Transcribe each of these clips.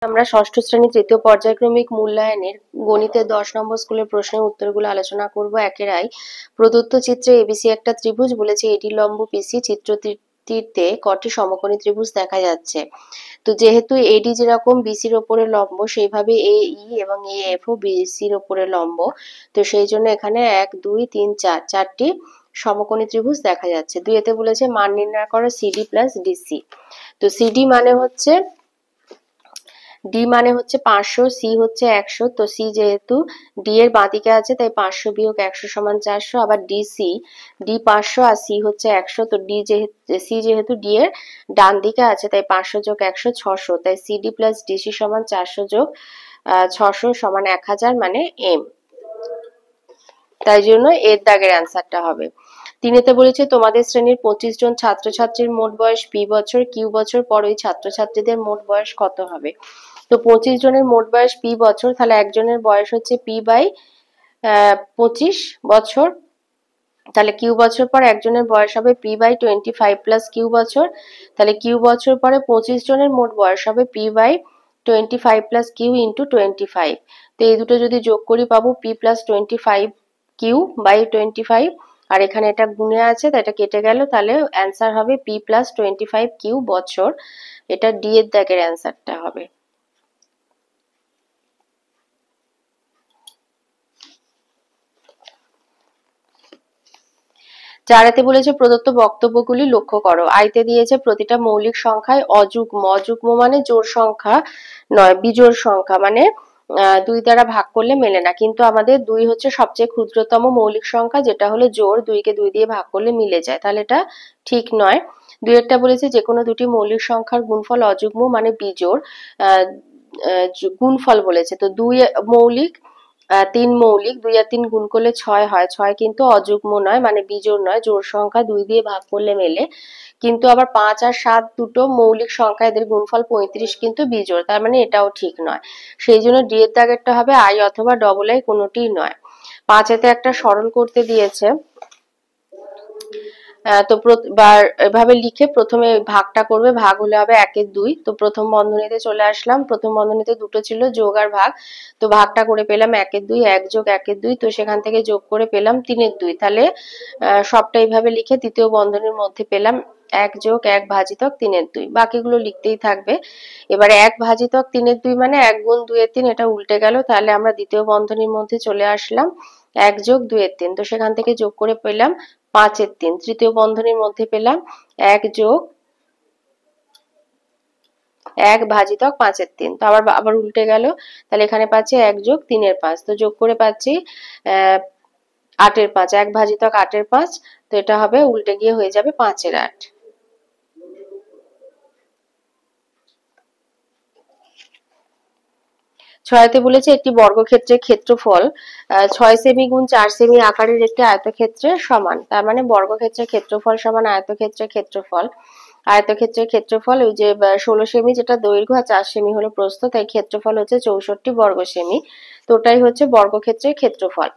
আমরা ষষ্ঠ শ্রেণীর তৃতীয় পর্যায়ক্রমিক মূল্যায়নের গণিতের 10 নম্বর স্কুলের প্রশ্নের উত্তরগুলো আলোচনা করব একের আই। প্রদত্ত চিত্রে এবিসি একটা ত্রিভুজ বলেছে এটি লম্ব পিসি। চিত্রটিতে কটি সমকোণী ত্রিভুজ দেখা যাচ্ছে। তো যেহেতু এডি যেরকম বিসির ওপরে লম্ব সেইভাবে এ ই এবং এ এফ ও বিসির ওপরে লম্ব। তো সেই জন্য এখানে 1 2 3 4 চারটি সমকোণী ত্রিভুজ দেখা যাচ্ছে। দুইতে বলেছে মান নির্ণয় করো সিডি প্লাস ডিসি। তো সিডি মানে হচ্ছে ডি মানে হচ্ছে 500, সি হচ্ছে 100। তো সি যেহেতু ডি এর বাঁদিকে আছে তাই 500 বিয়োগ 100 সমান 400। আবার ডিসি ডি 500 আর সি হচ্ছে 100। তো সি যেহেতু ডি এর ডান দিকে আছে তাই 500 যোগ 100 600। তাই সিডি প্লাস ডিসি সমান 400 যোগ 600 সমান 1000 মানে এম। তাই জন্য এর দাগের অ্যান্সারটা হবে। তিনেতে বলেছে তোমাদের শ্রেণীর 25 জন ছাত্রছাত্রীর মোট বয়স পি বছর, কিউ বছর পর ওই ছাত্রছাত্রীদের মোট বয়স কত হবে। তো 25 জনের মোট বয়স পি বছর, তাহলে একজনের বয়স হচ্ছে পি বাই 25 বছর। তাহলে কিউ বছর পর একজনের বয়স হবে পি বাই 25 প্লাস কিউ বছর। তাহলে কিউ বছর পরে 25 জনের মোট বয়স হবে P by 25 plus Q into 25। তো এই দুটো যদি যোগ করি পাবো পি প্লাস 25 কিউ বাই 25। আর এখানে এটা গুণে আছে তাই এটা কেটে গেল, তাহলে অ্যান্সার হবে পি প্লাস 25 কিউ বছর। এটা ডি এর দাগের অ্যান্সারটা হবে। চারেতে বলেছে প্রদত্ত বক্তব্যগুলি লক্ষ্য করো। আইতে দিয়েছে প্রতিটা মৌলিক সংখ্যায় অযুগ্ম। অযুগ্ম মানে জোড় সংখ্যা নয়, বিজোড় সংখ্যা মানে 2 দ্বারা ভাগ করলে মেলে না। কিন্তু আমাদের 2 হচ্ছে সবচেয়ে ক্ষুদ্রতম মৌলিক সংখ্যা, যেটা হলো জোড়। 2 কে 2 দিয়ে ভাগ করলে মিলে যায়, তাহলে এটা ঠিক নয়। 2 এরটা বলেছে যে কোনো দুটি মৌলিক সংখ্যার গুণফল অযুগ্ম মানে বিজোড়। গুণফল বলেছে তো 2 মৌলিক 3 মৌলিক, 2 আর 3 গুণ করলে 6 হয়। 6 কিন্তু অযুগ্ম নয় মানে বিজোড় নয়, জোড় সংখ্যা 2 দিয়ে ভাগ করলে মেলে। কিন্তু আবার 5 আর 7 দুটো মৌলিক সংখ্যা, এদের গুণফল 35 কিন্তু বিজোড়, তার মানে এটাও ঠিক নয়। সেই জন্য ডি এর দাগেরটা হবে আই অথবা ডবল আই, কোনোটিই নয়। 5এতে একটা সরল করতে দিয়েছে। তো এভাবে লিখে প্রথমে ভাগটা করবে, ভাগ হলে হবে 1 2। তো প্রথম বন্ধনীতে চলে আসলাম, প্রথম বন্ধনীতে দুটো ছিল যোগ আর ভাগ। তো ভাগটা করে পেলাম 1 2, 1 যোগ 1 2। তো সেখান থেকে যোগ করে পেলাম 3 2। তাহলে সবটা এইভাবে লিখে তৃতীয় বন্ধনীর মধ্যে পেলাম 1 যোগ 1 ভাজিতক 3 2। বাকিগুলো লিখতেই থাকবে। এবার 1 ভাজিতক 3 2 মানে 1 গুণ 2 3, এটা উল্টে গেল। তাহলে আমরা দ্বিতীয় বন্ধনীর মধ্যে চলে আসলাম 1 যোগ 2 3। তো সেখান থেকে যোগ করে পেলাম 5 3। তৃতীয় বন্ধনীর মধ্যে পেলাম 1 যোগ 1 ভাজিতক 5 3। তো আবার উল্টে গেল। তাহলে এখানে পাচ্ছি 1 যোগ 3 5। তো যোগ করে পাচ্ছি 8 5, 1 ভাজিতক 8 5। তো এটা হবে উল্টে গিয়ে হয়ে যাবে 5 8। ছয়তে বলেছে একটি বর্গক্ষেত্রের ক্ষেত্রফল 6 সেমি গুণ 4 সেমি আকারের একটি আয়তক্ষেত্রের সমান। তার মানে বর্গক্ষেত্রের ক্ষেত্রফল সমান আয়তক্ষেত্রের ক্ষেত্রফল। আয়তক্ষেত্রের ক্ষেত্রফল ওই যে 16 সেমি যেটা দৈর্ঘ্য আর 4 সেমি হলো প্রস্থ, তাই ক্ষেত্রফল হচ্ছে 64 বর্গ সেমি। তো ওটাই হচ্ছে বর্গক্ষেত্রের ক্ষেত্রফল।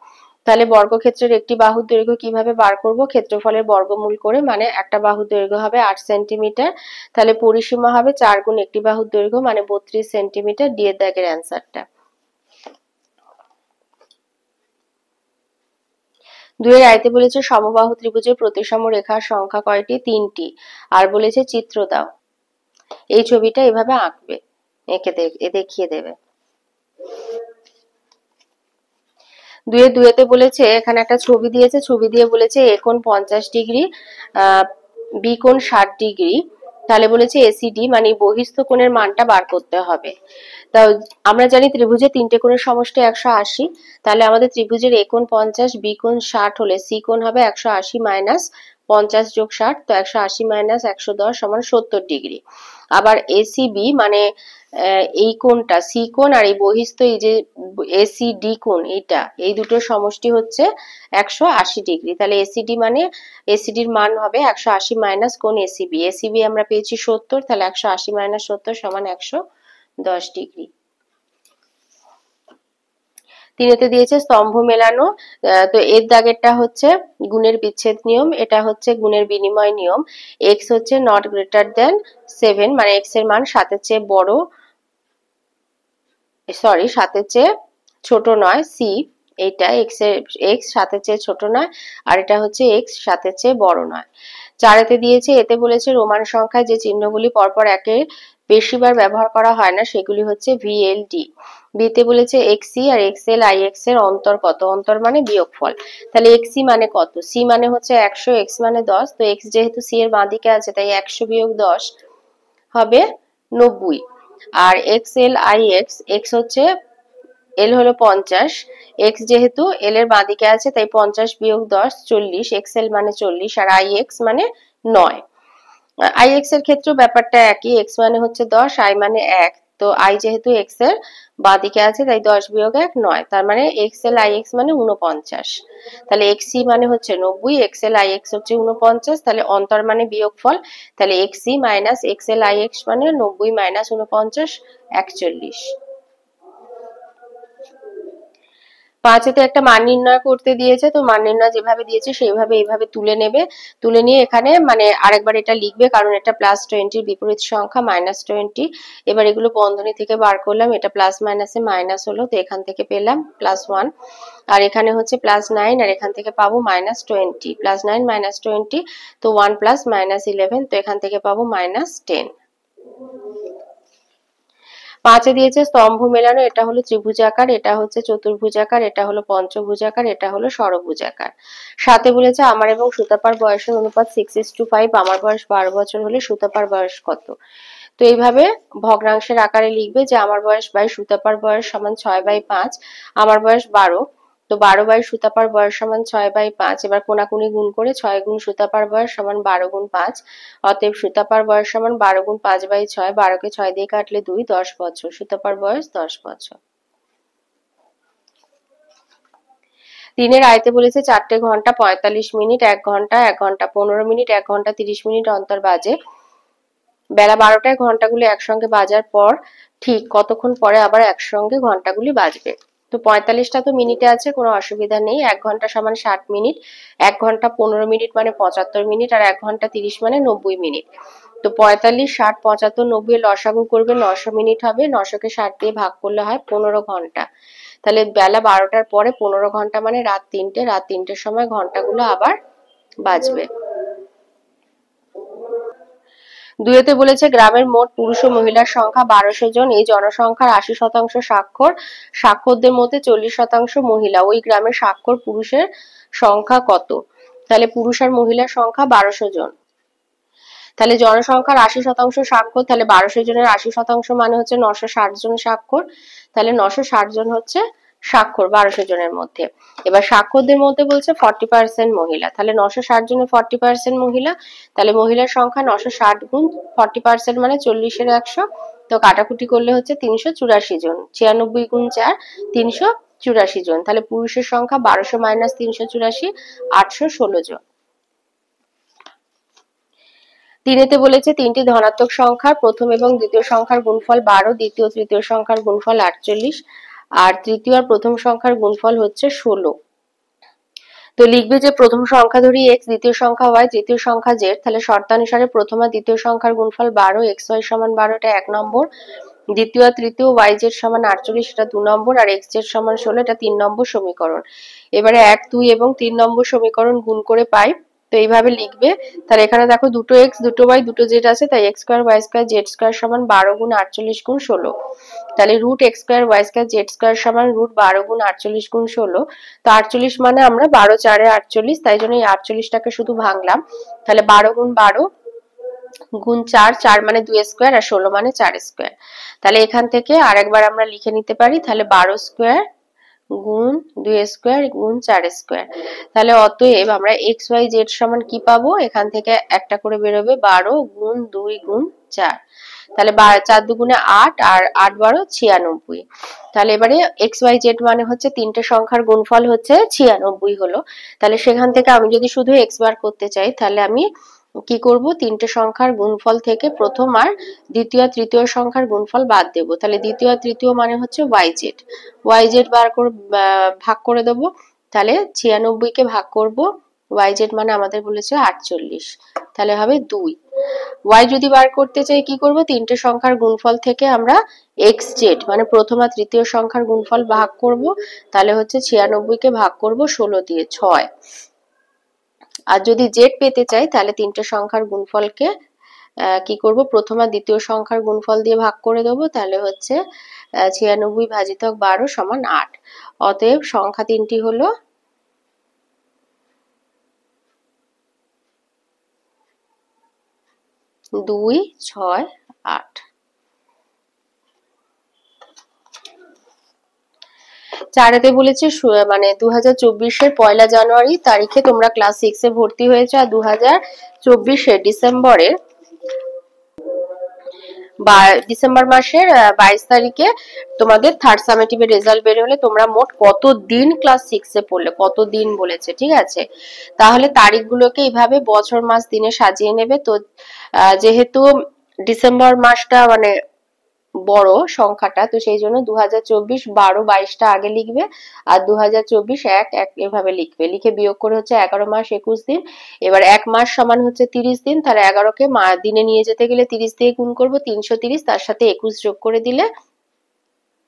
তাহলে বর্গক্ষেত্রের একটি বাহুর দৈর্ঘ্য কিভাবে বার করব, ক্ষেত্রফলের বর্গমূল করে। মানে একটা বাহুর দৈর্ঘ্য হবে 8 সেন্টিমিটার, তাহলে পরিসীমা হবে 4 গুণ একটি বাহুর দৈর্ঘ্য মানে 32 সেন্টিমিটার। ডি এর দাগের অ্যান্সারটা। 2 এর আইতে বলেছে সমবাহু ত্রিভুজের প্রতিসম রেখার সংখ্যা কয়টি, 3টি। আর বলেছে চিত্র দাও। এই ছবিটা এভাবে আঁকবে, এঁকে দেখিয়ে দেবে। 2 এতে বলেছে এখানে একটা ছবি দিয়েছে, ছবি দিয়ে বলেছে এ কোণ 50 ডিগ্রি, বি কোণ 60 ডিগ্রি। তাহলে বলেছে এসিডি মানে বহিস্থ কোণের মানটা বার করতে হবে। তা আমরা জানি ত্রিভুজের 3টে কোণের সমষ্টি 180। তাহলে আমাদের ত্রিভুজের এ কোণ 50, বি কোণ 60 হলে সি কোণ হবে 180 মাইনাস 50 যোগ 60। তো 180 মাইনাস 110 সমান 70 ডিগ্রি। আবার এসিবি মানে এই কোণটা সি কোণ আর এই বহিস্থ এই যে এসিডি কোণ, এইটা এই দুটোর সমষ্টি হচ্ছে 180 ডিগ্রি। তাহলে এসিডি মানে এসিডির মান হবে 180 মাইনাস কোণ এসিবি। এসিবি আমরা পেয়েছি 70, তাহলে 180 মাইনাস 70 সমান 110 ডিগ্রি। 3 দিয়েছে স্তম্ভ মেলানো। তো এর দাগেরটা হচ্ছে গুণের বিচ্ছেদ নিয়ম, এটা হচ্ছে গুণের বিনিময় নিয়ম। এক্স হচ্ছে নট গ্রেটার দেন 7 মানে এক্স এর মান 7 এর চেয়ে বড় সরি 7-এর চেয়ে ছোট নয়, সি এইটা এক্স 7-এর চেয়ে ছোট নয়, আর এটা হচ্ছে এক্স 7-এর চেয়ে বড় নয়। 4-এতে দিয়েছে, এতে বলেছে রোমান সংখ্যায় যে চিহ্নগুলি পরপর একের বেশিবার ব্যবহার করা হয় না সেগুলি হচ্ছে VLD। বিতে বলেছে এক্সি আর এক্সএল আইএক্স এর অন্তর কত, অন্তর মানে বিয়োগফল। তাহলে এক্সি মানে কত, সি মানে হচ্ছে 100, এক্স মানে 10, তো এক্স যেহেতু সি এর বাঁ দিকে আছে তাই 100 বিয়োগ 10 হবে 90। আর এক্সএল আইএক্স, এক্স হচ্ছে এল হলো 50, এক্স যেহেতু এল এর বাঁ দিকে আছে তাই 50 বিয়োগ 10 40, এক্সএল মানে 40 আর আইএক্স মানে 9। আইএক্স এর ক্ষেত্রেও ব্যাপারটা একই, এক্স মানে হচ্ছে 10, আই মানে 1, তো আই যেহেতু এক্স এর বাঁ দিকে আছে তাই 10 বিয়োগ 1 9, তার মানে এক্সএল আইএক্স মানে 49। তাহলে এক্সি মানে হচ্ছে 90, এক্সএল আইএক্স হচ্ছে 49, তাহলে অন্তর মানে বিয়োগফল, তাহলে এক্সি মাইনাস এক্সএল আইএক্স মানে 90 মাইনাস 49 41। 5-এতে একটা মান নির্ণয় করতে দিয়েছে, তো মান নির্ণয় যেভাবে দিয়েছে সেইভাবে এইভাবে তুলে নেবে, তুলে নিয়ে এখানে মানে আরেকবার এটা লিখবে কারণ এটা +20 বিপরীত সংখ্যা -20। এবার এগুলো বন্ধনী থেকে বার করলাম, এটা প্লাস মাইনাসে মাইনাস হলো, তো এখান থেকে পেলাম +1, আর এখানে হচ্ছে +9 আর এখান থেকে পাবো -20, +9 -20, তো 1 + -11, তো এখান থেকে পাবো -10। 5-এ দিয়েছে স্তম্ভ মেলানো, এটা হলো ত্রিভুজাকার, এটা হচ্ছে চতুর্ভুজাকার, এটা হলো পঞ্চভুজাকার, এটা হলো ষড়ভুজাকার। 7-এ বলেছে আমার এবং সুতাপার বয়সের অনুপাত 6:5, আমার বয়স 12 বছর হলে সুতাপার বয়স কত। তো এইভাবে ভগ্নাংশের আকারে লিখবে যে আমার বয়স বাই সুতাপার বয়স সমান 6/5, আমার বয়স 12, তো 12 বাই সুতাপার বয়স সমান 6/5, এবার কোনাকুনি গুণ করে 6 গুণ সুতাপার বয়স সমান 12 গুণ 5, অতএব সুতাপার বয়স সমান 12 গুণ 5/6, 12কে 6 দিয়ে কাটলে 2, 10 বছর, সুতাপার বয়স 10 বছর। 3-এর আয়তে বলেছে 4টে ঘন্টা 45 মিনিট, 1 ঘন্টা 1 ঘন্টা 15 মিনিট, 1 ঘন্টা 30 মিনিট অন্তর বাজে। বেলা 12টায় ঘন্টাগুলি একসঙ্গে বাজার পর ঠিক কতক্ষণ পরে আবার একসঙ্গে ঘন্টাগুলি বাজবে। তো 45টা তো মিনিটে আছে, কোনো অসুবিধা নেই। 1 ঘন্টা সমান 60 মিনিট, 1 ঘন্টা 15 মিনিট মানে 75 মিনিট, আর 1 ঘন্টা 30 মানে 90 মিনিট। তো 45, 60, 75, 90 এর লসাগু করবে 900 মিনিট হবে, 900কে 60 দিয়ে ভাগ করলে হয় 15 ঘন্টা। তাহলে বেলা 12টার পরে 15 ঘন্টা মানে রাত 3টে, রাত 3টের সময় ঘন্টাগুলো আবার বাজবে। 2-এতে বলেছে গ্রামের মোট পুরুষ ও মহিলার সংখ্যা 1200 জন, এই জনসংখ্যার 80% স্বাক্ষর, স্বাক্ষরদের মধ্যে 40% মহিলা, ওই গ্রামের স্বাক্ষর পুরুষের সংখ্যা কত। তাহলে পুরুষ আর মহিলার সংখ্যা 1200 জন, তাহলে জনসংখ্যার 80% স্বাক্ষর, তাহলে 1200 জনের 80% মানে হচ্ছে 960 জন স্বাক্ষর, তাহলে 960 জন হচ্ছে স্বাক্ষর 1200 জনের মধ্যে। এবার স্বাক্ষরদের মধ্যে বলছে 40% মহিলা, তাহলে 960 জনের 40% মহিলা, তাহলে মহিলার সংখ্যা 960 গুণ 40% মানে 40-এর 100, তো কাটাকুটি করলে হচ্ছে 384 জন, 96 গুণ 4 384 জন, তাহলে পুরুষের সংখ্যা 1200 মাইনাস 384 816 জন। 3-এতে বলেছে 3টি ধনাত্মক সংখ্যার প্রথম এবং দ্বিতীয় সংখ্যার গুণফল 12, দ্বিতীয় ও তৃতীয় সংখ্যার গুণফল 48, আর তৃতীয় আর প্রথম সংখ্যার গুণফল হচ্ছে 16। তো লিখবে যে প্রথম সংখ্যা ধরি x, দ্বিতীয় সংখ্যা y, তৃতীয় সংখ্যা z, তাহলে শর্তানুসারে প্রথম আর দ্বিতীয় সংখ্যার গুণফল 12, xy সমান 12, এটা 1 নম্বর, দ্বিতীয় আর তৃতীয় yz সমান 48, এটা 2 নম্বর, আর xz সমান 16, এটা 3 নম্বর সমীকরণ। এবারে 1, 2 এবং 3 নম্বর সমীকরণ গুণ করে পাই, তো এইভাবে লিখবে। তাহলে এখানে দেখো দুটো x, দুটো y, দুটো z আছে, তাই x square y square z square সমান 12 গুণ 48 গুণ 16, তাহলে root x square y square z square সমান রুট 12 গুণ 48 গুণ 16, তো 48 মানে আমরা 12 4 এ 48, তাই জন্য এই 48টাকে শুধু ভাঙলাম, তাহলে 12 গুণ 12 গুণ 4, 4 মানে 2 স্কয়ার আর 16 মানে 4 স্কয়ার। তাহলে এখান থেকে আরেকবার আমরা লিখে নিতে পারি, তাহলে 12 স্কয়ার গুণ 2 স্কয়ার গুণ 4 স্কয়ার। তাহলে অতএব আমরা x y z সমান কি পাবো, এখান থেকে একটা করে বেরোবে 12 গুণ 2 গুণ 4, তাহলে 4 দুগুণে 8 আর 8 12 96। তাহলে এবারে x y z মানে হচ্ছে তিনটে সংখ্যার গুণফল হচ্ছে 96 হলো। তাহলে সেখান থেকে আমি যদি শুধু x বার করতে চাই তাহলে আমি কি করব, তিনটে সংখ্যার গুণফল থেকে প্রথম আর দ্বিতীয় আর তৃতীয় সংখ্যার গুণফল বাদ দেব, তাহলে দ্বিতীয় আর তৃতীয় মানে হচ্ছে yz, yz বার করে ভাগ করে দেব, তাহলে 96 কে ভাগ করব yz মানে আমাদের বলেছে 48, তাহলে হবে 2। y যদি বার করতে চাই কি করব, তিনটে সংখ্যার গুণফল থেকে আমরা xz মানে প্রথম আর তৃতীয় সংখ্যার গুণফল ভাগ করব, তাহলে হচ্ছে 96 কে ভাগ করব 16 দিয়ে 6। আর যদি z পেতে চাই তাহলে তিনটে সংখ্যার গুণফলকে কি করব, প্রথম আর দ্বিতীয় সংখ্যার গুণফল দিয়ে ভাগ করে দেবো, তাহলে হচ্ছে 96 ভাজিতক 12 সমান 8। অতএব সংখ্যা তিনটি হলো 2, 6, 8। চারেতে বলেছে মানে 2024-এর 1 জানুয়ারি তারিখে তোমরা ক্লাস 6-এ ভর্তি হয়েছে, আর 2024-এর ডিসেম্বর মাসের 22 তারিখে তোমাদের থার্ড সামেটিভের রেজাল্ট বের হলে তোমরা মোট কত দিন ক্লাস 6-এ পড়লে, কত দিন বলেছে, ঠিক আছে। তাহলে তারিখগুলোকে এইভাবে বছর মাস দিনে সাজিয়ে নেবে। তো যেহেতু ডিসেম্বর মাসটা মানে বড় সংখ্যাটা, তো সেই জন্য 2024 12 22টা আগে লিখবে, আর 2024 1 1 এভাবে লিখবে, লিখে বিয়োগ করে হচ্ছে 11 মাস 21 দিন। এবার 1 মাস সমান হচ্ছে 30 দিন, তাহলে 11কে দিনে নিয়ে যেতে গেলে 30 দিয়ে গুণ করব, 330, তার সাথে 21 যোগ করে দিলে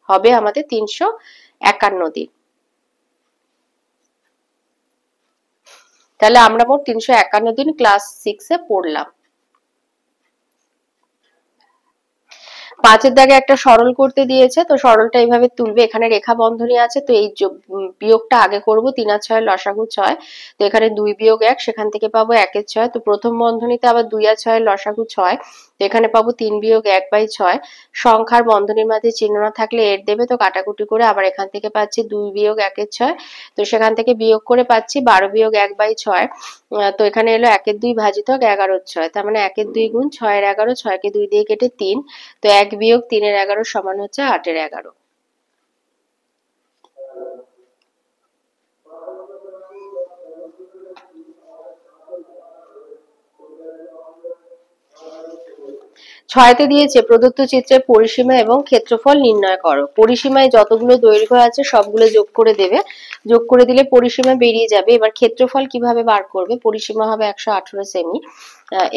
হবে আমাদের 351 দিন। তাহলে আমরা মোট 351 দিন ক্লাস 6-এ পড়লাম। 5-এর দাগে একটা সরল করতে দিয়েছে, তো সরলটা এইভাবে তুলবে, এখানে রেখা বন্ধনী আছে, তো এই বিয়োগটা আগে করব। 3 আর 6 লসাগু 6, তো এখানে 2 বিয়োগ 1, সেখান থেকে পাবো 1 এর 6, তো প্রথম বন্ধনীতে আবার 2 আর 6 লসাগু 6, তো এখানে পাবো 3 বিয়োগ 1/6। সংখ্যার বন্ধনীর মাঝে চিহ্ন না থাকলে এর দেবে, তো কাটাকুটি করে আবার এখান থেকে পাচ্ছি 2 বিয়োগ 1 এর 6, তো সেখান থেকে বিয়োগ করে পাচ্ছি 12 বিয়োগ 1/6, তো এখানে এলো 1 এর 2 ভাজিতক 11 এর 6, তার মানে 1 এর 2 গুণ 6 এর 11, 6 কে 2 দিয়ে কেটে 3, তো 1 বিয়োগ 3 এর 11 সমান হচ্ছে 8 এর 11। ছয়তে দিয়েছে প্রদত্ত চিত্রের পরিসীমা এবং ক্ষেত্রফল নির্ণয় করো। পরিসীমায় যতগুলো দৈর্ঘ্য আছে সবগুলো যোগ করে দেবে, যোগ করে দিলে পরিসীমা বেরিয়ে যাবে। এবার ক্ষেত্রফল কিভাবে বার করবে, পরিসীমা হবে 118 সেমি,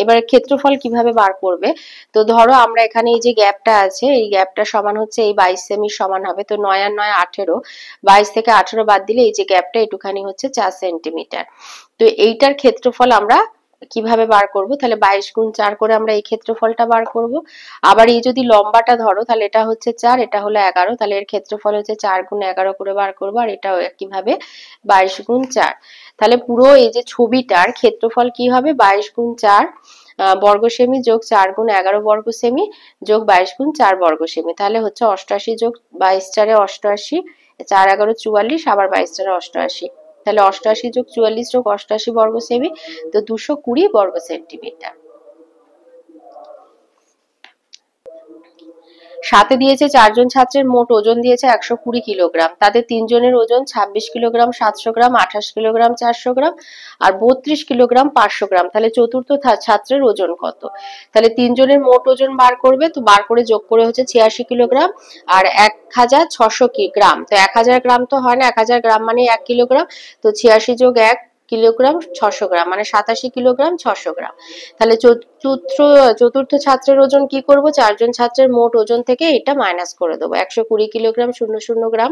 এবার ক্ষেত্রফল কিভাবে বার করবে, তো ধরো আমরা এখানে এই যে গ্যাপটা আছে, এই গ্যাপটা সমান হচ্ছে এই 22 সেমি সমান হবে, তো 9 আর 9 18, 22 থেকে 18 বাদ দিলে এই যে গ্যাপটা এটুখানি হচ্ছে 4 সেন্টিমিটার। তো এইটার ক্ষেত্রফল আমরা কিভাবে বার করব, তাহলে 22 গুণ 4 করে আমরা এই ক্ষেত্রফলটা বার করব। আবার এই যদি লম্বাটা ধরো, তাহলে এটা হচ্ছে 4, এটা হলো 11, তাহলে এর ক্ষেত্রফল হচ্ছে 4 গুণ 11 করে বার করব, আর এটাও একইভাবে 22 গুণ 4। তাহলে পুরো এই যে ছবিটার ক্ষেত্রফল কি হবে, 22 গুণ 4 বর্গ সেমি যোগ 4 গুণ 11 বর্গ সেমি যোগ 22 গুণ 4 বর্গ সেমি, তাহলে হচ্ছে 88 যোগ 22 4 88, 4 11 44, আবার 22 4 88, তাহলে 88 যোগ 44 যোগ 88 বর্গ সেমি, তো 220 বর্গ সেন্টিমিটার। 7-এ দিয়েছে 4 জন ছাত্রের মোট ওজন দিয়েছে 120 কিলোগ্রাম, তাদের 3 জনের ওজন 26 কিলোগ্রাম 700 গ্রাম, 28 কিলোগ্রাম 400 গ্রাম আর 32 কিলোগ্রাম 500 গ্রাম, তাহলে চতুর্থ ছাত্রের ওজন কত। তাহলে 3 জনের মোট ওজন বার করবে, তো বার করে যোগ করে হচ্ছে 86 কিলোগ্রাম আর 1600 গ্রাম, তো 1000 গ্রাম তো হয় না, 1000 গ্রাম মানে 1 কিলোগ্রাম, তো 86 যোগ 1 কিলোগ্রাম 600 গ্রাম মানে 87 কিলোগ্রাম 600 গ্রাম। তাহলে চতুর্থ ছাত্রের ওজন কি করব, 4 জন ছাত্রের মোট ওজন থেকে এটা মাইনাস করে দেবো, 120 কিলোগ্রাম 00 গ্রাম,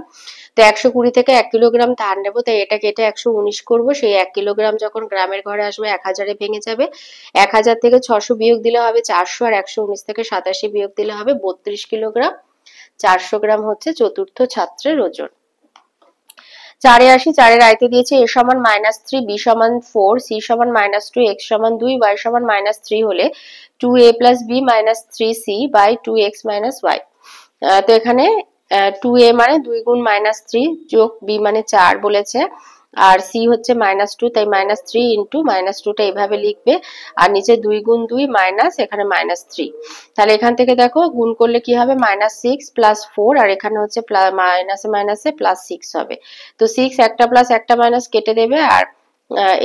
তো 120 থেকে 1 কিলোগ্রাম ধার নেবো, তাই এটা কেটে 119 করব, সেই 1 কিলোগ্রাম যখন গ্রামের ঘরে আসবে 1000-এ ভেঙে যাবে, 1000 থেকে 600 বিয়োগ দিলে হবে 400, আর 119 থেকে 87 বিয়োগ দিলে হবে 32 কিলোগ্রাম। 400 গ্রাম হচ্ছে চতুর্থ ছাত্রের ওজন। 4-এ আসি, 4-এর আয়তে দিয়েছে a সমান -3, b সমান 4, c সমান -2, x সমান 2, y সমান -3 হলে 2a plus b minus 3c by 2x minus y। তো এখানে 2a মানে 2 গুণ -3 যোগ b মানে 4 বলেছে, আর c হচ্ছে -2, তাই -3 ইন্টু -2টা এইভাবে লিখবে, আর নিচে 2 গুণ 2 মাইনাস এখানে -3, তাহলে এখান থেকে দেখো গুণ করলে কি হবে, -6 প্লাস 4, আর এখানে হচ্ছে মাইনাসে মাইনাসে +6 হবে, তো 6 একটা প্লাস একটা মাইনাস কেটে দেবে, আর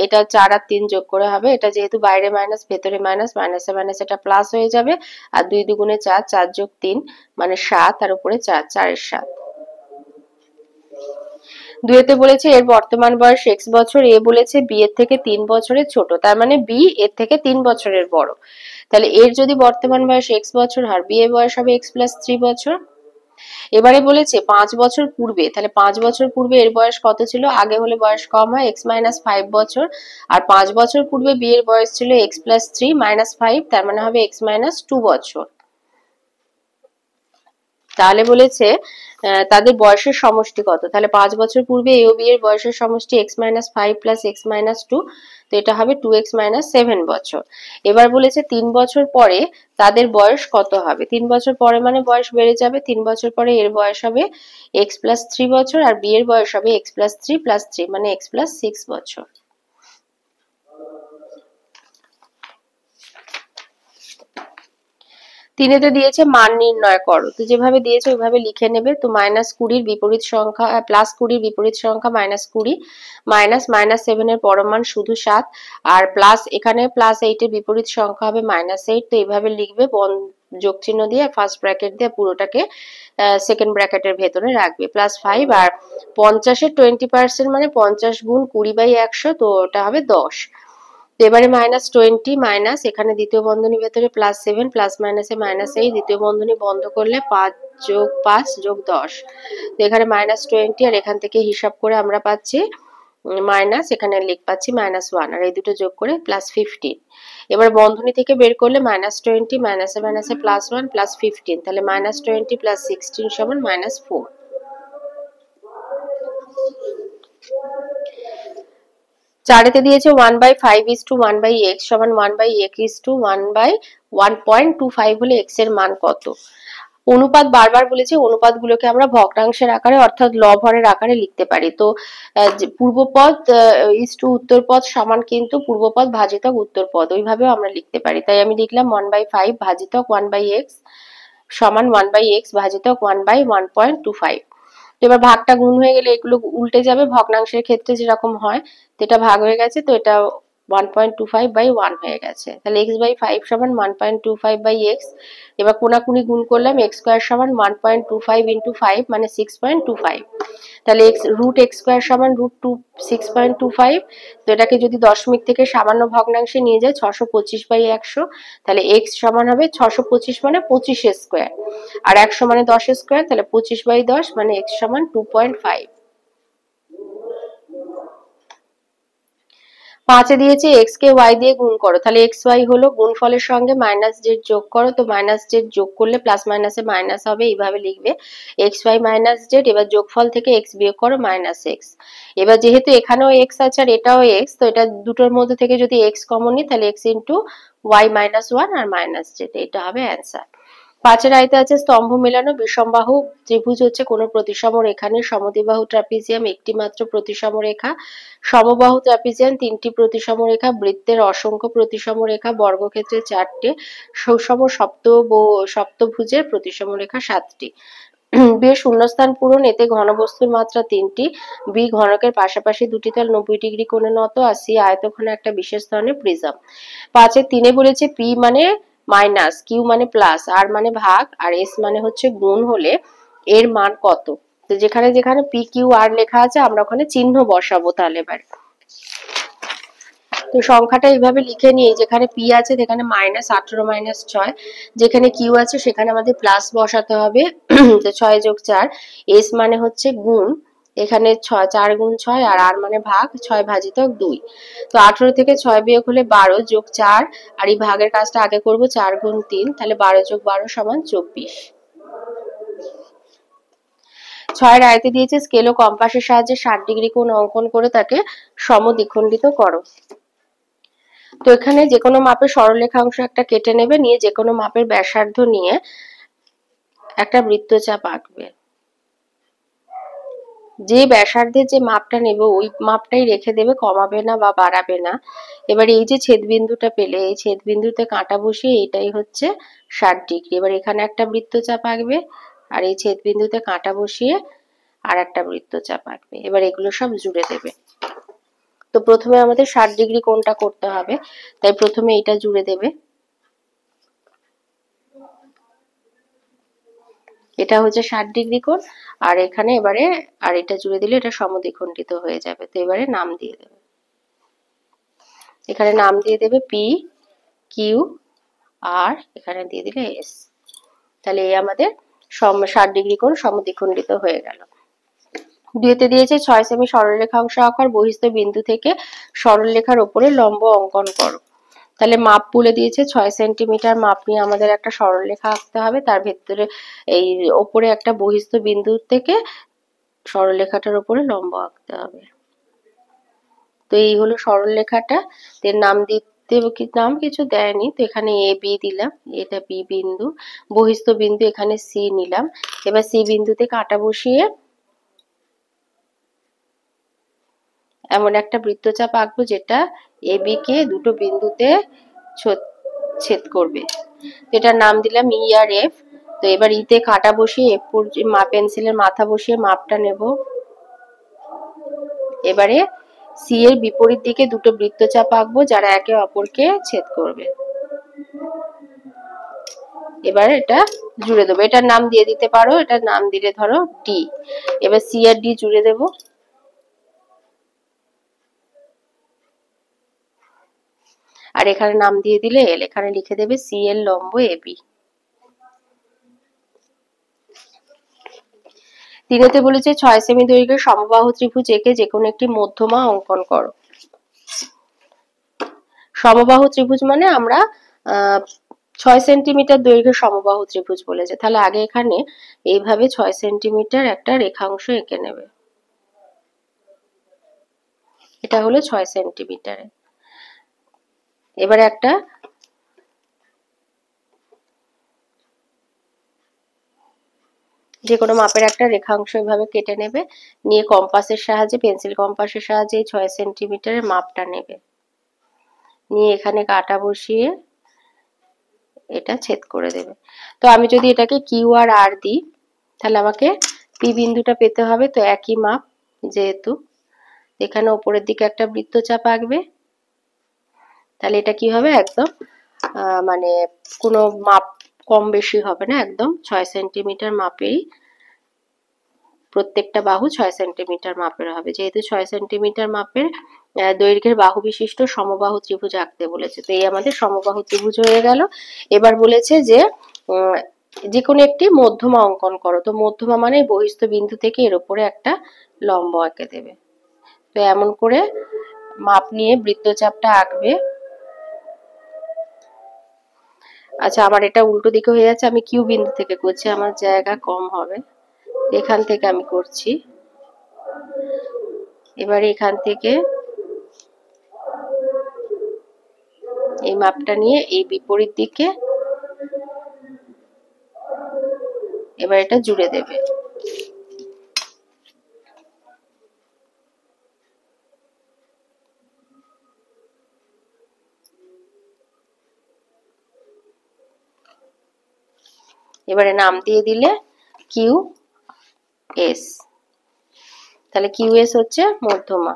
এটা 4 আর 3 যোগ করে হবে, এটা যেহেতু বাইরে মাইনাস ভেতরে মাইনাস, মাইনাসে মাইনাস এটা প্লাস হয়ে যাবে, আর 2 দুগুণে 4, 4 যোগ 3 মানে 7, আর উপরে 4, 4 এর 7। দুইতে বলেছে এর বর্তমান বয়স x বছর, এ বলেছে বি এর থেকে 3 বছরের ছোট, তার মানে বি এর থেকে 3 বছরের বড়। তাহলে এর যদি বর্তমান বয়স x বছর হয়, বি এর বয়স হবে x প্লাস 3 বছর। এবারে বলেছে 5 বছর পূর্বে, তাহলে 5 বছর পূর্বে এর বয়স কত ছিল, আগে হলে বয়স কম হয় x মাইনাস 5 বছর, আর 5 বছর পূর্বে বি এর বয়স ছিল x প্লাস 3 মাইনাস 5, তার মানে হবে x মাইনাস 2 বছর। তাহলে বলেছে তাদের বয়সের সমষ্টি কত, তাহলে 5 বছর পূর্বে এ ও বি এর বয়সের সমষ্টি x minus 5 plus x minus 2, তো এটা হবে 2x মাইনাস 7 বছর। এবার বলেছে 3 বছর পরে তাদের বয়স কত হবে, 3 বছর পরে মানে বয়স বেড়ে যাবে, 3 বছর পরে এর বয়স হবে x প্লাস 3 বছর, আর বি এর বয়স হবে x প্লাস 3 প্লাস 3 মানে x প্লাস 6 বছর। তিনেতে দিয়েছে মান নির্ণয় করো, তো যেভাবে দিয়েছে ওইভাবে লিখে নেবে। তো -20 বিপরীত সংখ্যা +20 বিপরীত সংখ্যা -20, মাইনাস -7 এর পরমান শুধু 7, আর প্লাস এখানে +8 এর বিপরীত সংখ্যা হবে -8, তো এইভাবে লিখবে যোগ চিহ্ন দিয়ে ফার্স্ট ব্র্যাকেট দিয়ে পুরোটাকে সেকেন্ড ব্র্যাকেটের ভেতরে রাখবে, +5, আর 50-এর 20% মানে 50 গুণ 20/100, তো ওটা হবে 10। তো এবারে -20 মাইনাস এখানে দ্বিতীয় বন্ধনীর ভেতরে +7 প্লাস মাইনাসে -8, দ্বিতীয় বন্ধনী বন্ধ করলে 5 যোগ 5 যোগ 10, তো এখানে -20 আর এখান থেকে হিসাব করে আমরা পাচ্ছি মাইনাস, এখানে লিখ পাচ্ছি -1, আর এই দুটো যোগ করে +15। এবার বন্ধনী থেকে বের করলে -20 মাইনাসে মাইনাসে +1 +15, তাহলে -20 প্লাস 16 সমান -4। চারেতে দিয়েছে 1/5:1/x সমান 1/x=1/1.25 হলে x এর মান কত। অনুপাত বারবার বলেছে, অনুপাতগুলোকে আমরা ভগ্নাংশের আকারে অর্থাৎ লব হরের আকারে লিখতে পারি। তো পূর্বপদ উত্তরপদ সমান কিন্তু পূর্বপদ ভাজিতক উত্তরপদ, ওইভাবেও আমরা লিখতে পারি। তাই আমি লিখলাম 1/5 ভাজিতক 1/x সমান 1/x ভাজিতক 1/1.25। তো এবার ভাগটা গুণ হয়ে গেলে এগুলো উল্টে যাবে, ভগ্নাংশের ক্ষেত্রে যেরকম হয়, তো এটা ভাগ হয়ে গেছে, তো এটা 1.25/1 হয়ে গেছে, তাহলে x/5 সমান 1.25/x। এবার কোনাকুনি গুণ করলাম, x স্কয়ার সমান 1.25 × 5 মানে 6.25, তাহলে √x স্কয়ার সমান √6.25, তো এটাকে যদি দশমিক থেকে সামান্য ভগ্নাংশে নিয়ে যায় 625/100, তাহলে x সমান হবে 625 মানে 25 স্কয়ার, আর 100 মানে 10 স্কয়ার, তাহলে 25/10 মানে x সমান 2.5। 5 এ দিয়েছে x কে y দিয়ে গুণ করো, তাহলে x y হলো গুণফলের সঙ্গে -z যোগ করো, তো -z যোগ করলে প্লাস মাইনাসে মাইনাস হবে, এইভাবে লিখবে x y -z। এবার যোগফল থেকে x বিয়োগ করো -x। এবার যেহেতু এখানেও x আছে আর এটাও x, তো এটা দুটোর মধ্যে থেকে যদি x কমন নিই তাহলে x * y -1 আর -z, এটা হবে অ্যান্সার। 5 এর আয়তে আছে স্তম্ভ মেলানো বিষমবাহু ত্রিভুজ হচ্ছে কোনো প্রতিসম রেখা নেই, সমদ্বিবাহু ট্রাপিজিয়াম একটি মাত্র প্রতিসম রেখা, সমবাহু ট্রাপিজিয়াম 3টি প্রতিসম রেখা, বৃত্তের অসংখ্য প্রতিসম রেখা, বর্গক্ষেত্রের 4টে, সুষম সপ্তভুজের প্রতিসম রেখা 7টি। বি এর শূন্যস্থান পূরণ, এতে ঘনবস্তুর মাত্রা 3টি, বি ঘনকের পাশাপাশি দুটি তল 90 ডিগ্রি কোণে নত, আর সি আয়তঘন একটা বিশেষ ধরনের প্রিজম। 5 এর 3 বলেছে পি মানে মাইনাস, কিউ মানে প্লাস, আর মানে ভাগ, আর এস মানে হচ্ছে গুণ হলে এর মান কত। তো যেখানে যেখানে পি কিউ আর লেখা আছে আমরা ওখানে চিহ্ন বসাবো। তাহলে এবার তো সংখ্যাটা এইভাবে লিখে নিই, যেখানে পি আছে সেখানে -18 - 6, যেখানে কিউ আছে সেখানে আমাদের প্লাস বসাতে হবে, তো 6 + 4, এস মানে হচ্ছে গুণ, এখানে 4 গুণ 6, আর আর মানে ভাগ, 6 ভাজিতক 2। তো 18 থেকে 6 বিয়োগ হলে 12 যোগ 4, আর এই ভাগের কাজটা আগে করব, 4 গুণ 3, তাহলে 12 যোগ 12 সমান 24। 6 এর আয়তে দিয়েছে স্কেল ও কম্পাসের সাহায্যে 60 ডিগ্রি কোণ অঙ্কন করে তাকে সমদ্বিখণ্ডিত করো। তো এখানে যে কোনো মাপের সরলরেখাংশ একটা কেটে নেবে, নিয়ে যে কোনো মাপের ব্যাসার্ধ নিয়ে একটা বৃত্তচাপ আঁকবে। যে ব্যাসার্ধের যে মাপটা নেবে ওই মাপটাই রেখে দেবে, কমাবে না বা বাড়াবে না। এবার এই যে ছেদবিন্দুটা পেলে, এই ছেদবিন্দুতে কাঁটা বসিয়ে এটাই হচ্ছে 60 ডিগ্রি। এবার এখানে একটা বৃত্তচাপ আঁকবে, আর এই ছেদবিন্দুতে কাঁটা বসিয়ে আর একটা বৃত্তচাপ আঁকবে। এবার এগুলো সব জুড়ে দেবে। তো প্রথমে আমাদের 60 ডিগ্রি কোণটা করতে হবে, তাই প্রথমে এটা জুড়ে দেবে। এটা হচ্ছে 60° কোণ, আর এখানে এবারে আর এটা জুড়ে দিলে এটা সমদ্বিখণ্ডিত হয়ে যাবে। তো এবারে নাম দিয়ে দেবে, এখানে নাম দিয়ে দেবে পি কিউ, আর এখানে দিয়ে দিলে এস। তাহলে এই আমাদের 60° কোণ সমদ্বিখণ্ডিত হয়ে গেল। দুইতে দিয়েছে 6 সেমি সরলরেখাংশ আকার বহিস্থ বিন্দু থেকে সরলরেখার উপরে লম্ব অঙ্কন করো। তাহলে মাপ বলে দিয়েছে 6 সেন্টিমিটার মাপ নিয়ে আমাদের একটা সরলরেখা আঁকতে হবে, তার ভেতরে এই ওপরে একটা বহিস্থ বিন্দু থেকে সরলরেখাটার উপরে লম্ব আঁকতে হবে। তো এই হলো সরলরেখাটা। এর নাম দিতে নাম কিছু দেয়নি, তো এখানে এ বি দিলাম, এটা বি বিন্দু, বহিস্থ বিন্দু এখানে সি নিলাম। এবার সি বিন্দুতে কাটা বসিয়ে এমন একটা বৃত্তচাপ আঁকবো যেটা এ বি কে দুটো বিন্দুতে ছেদ করবে। এটার নাম দিলাম ই আর এফ। তো এবার ইতে কাটা বসিয়ে এফ পেন্সিলের মাথা বসিয়ে মাপটা নেব। এবারে সি এর বিপরীত দিকে দুটো বৃত্তচাপ আঁকবো যারা একে অপরকে ছেদ করবে। এবার এটা জুড়ে দেবো, এটার নাম দিয়ে দিতে পারো, এটার নাম দিলে ধরো ডি। এবার সি আর ডি জুড়ে দেবো। আর এখানে নাম দিয়ে দিলে এল, এখানে লিখে দেবে সি এর লম্ব এবি। তিনেতে বলেছে 6 সেমি দৈর্ঘ্যের সমবাহু ত্রিভুজ এঁকে যে কোনো একটি মধ্যমা অঙ্কন করো। সমবাহু ত্রিভুজ মানে আমরা 6 সেন্টিমিটার দৈর্ঘ্যের সমবাহু ত্রিভুজ বলেছে। তাহলে আগে এখানে এইভাবে 6 সেন্টিমিটার একটা রেখাংশ এঁকে নেবে। এটা হলো 6 সেন্টিমিটার। এবারে একটা যে কোনো মাপের একটা রেখাংশ এভাবে কেটে নেবে, নিয়ে কম্পাসের সাহায্যে পেন্সিল কম্পাসের সাহায্যে 6 সেন্টিমিটারের মাপটা নেবে, নিয়ে এখানে কাটা বসিয়ে এটা ছেদ করে দেবে। তো আমি যদি এটাকে কিউ আর আর দিই তাহলে আমাকে পি বিন্দুটা পেতে হবে। তো একই মাপ, যেহেতু এখানে উপরের দিকে একটা বৃত্তচাপ আঁকবে, তাহলে এটা কি হবে একদম মানে কোনো মাপ কম বেশি হবে না, একদম 6 সেন্টিমিটার মাপেই প্রত্যেকটা বাহু 6 সেন্টিমিটার মাপের হবে। যেহেতু 6 সেন্টিমিটার মাপের দৈর্ঘ্যের বাহু বিশিষ্ট সমবাহু ত্রিভুজ আঁকতে বলেছে। তো এই আমাদের সমবাহু ত্রিভুজ হয়ে গেল। এবার বলেছে যে যে কোনো একটি মধ্যমা অঙ্কন করো। তো মধ্যমা মানে বহিস্থ বিন্দু থেকে এর উপরে একটা লম্ব এঁকে দেবে। তো এমন করে মাপ নিয়ে বৃত্তচাপটা আঁকবে। আচ্ছা, আমার এটা উল্টো দিকে হয়ে যাচ্ছে, আমি কিউ বিন্দু থেকে করছি, আমার জায়গা কম হবে, এখান থেকে আমি করছি। এবার এখান থেকে এই মাপটা নিয়ে এই বিপরীত দিকে এবার এটা জুড়ে দেবে। এবারে নাম দিয়ে দিলে কিউ এস। তাহলে কিউ এস হচ্ছে মধ্যমা,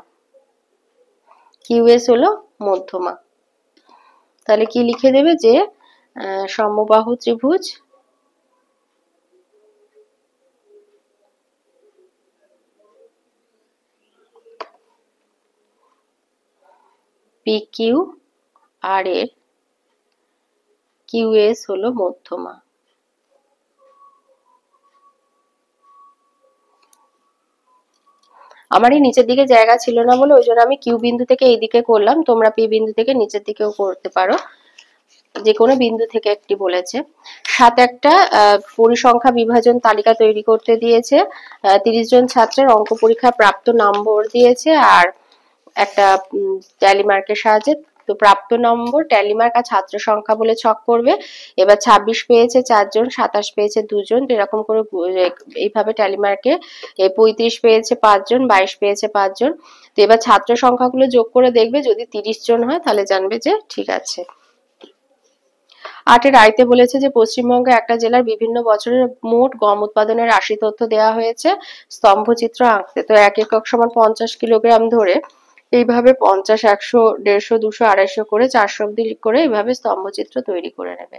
কিউ এস হলো মধ্যমা। তাহলে কি লিখে দেবে যে সমবাহু ত্রিভুজ পি কিউ আর এর কিউ এস হলো মধ্যমা। আমার এই নিচের দিকে জায়গা ছিল না বলে ওই জন্য আমি কিউ বিন্দু থেকে এই দিকে করলাম, তোমরা পি বিন্দু থেকে নিচের দিকেও করতে পারো, যে কোনো বিন্দু থেকে একটি বলেছে। সাথে একটা পরিসংখ্যা বিভাজন তালিকা তৈরি করতে দিয়েছে। 30 জন ছাত্রের অঙ্ক পরীক্ষা প্রাপ্ত নম্বর দিয়েছে, আর একটা ট্যালি মার্কের সাহায্যে তো প্রাপ্ত নম্বর ট্যালি মার্ক আর ছাত্র সংখ্যা বলে ছক করবে। এবার 26 পেয়েছে 4 জন, 27 পেয়েছে 2 জন, এরকম করে এইভাবে ট্যালি মার্কে 35 পেয়েছে 5 জন, 22 পেয়েছে 5 জন। তো এবার ছাত্র সংখ্যাগুলো যোগ করে দেখবে, যদি 30 জন হয় তাহলে জানবে যে ঠিক আছে। 8 এর আইতে বলেছে যে পশ্চিমবঙ্গে একটা জেলার বিভিন্ন বছরের মোট গম উৎপাদনের রাশি তথ্য দেওয়া হয়েছে স্তম্ভচিত্র আঁকতে। তো 1 একক সমান 50 কিলোগ্রাম ধরে এইভাবে 50, 100, 150, 200, 250 করে 400 অব্দি করে এইভাবে স্তম্ভচিত্র তৈরি করে নেবে।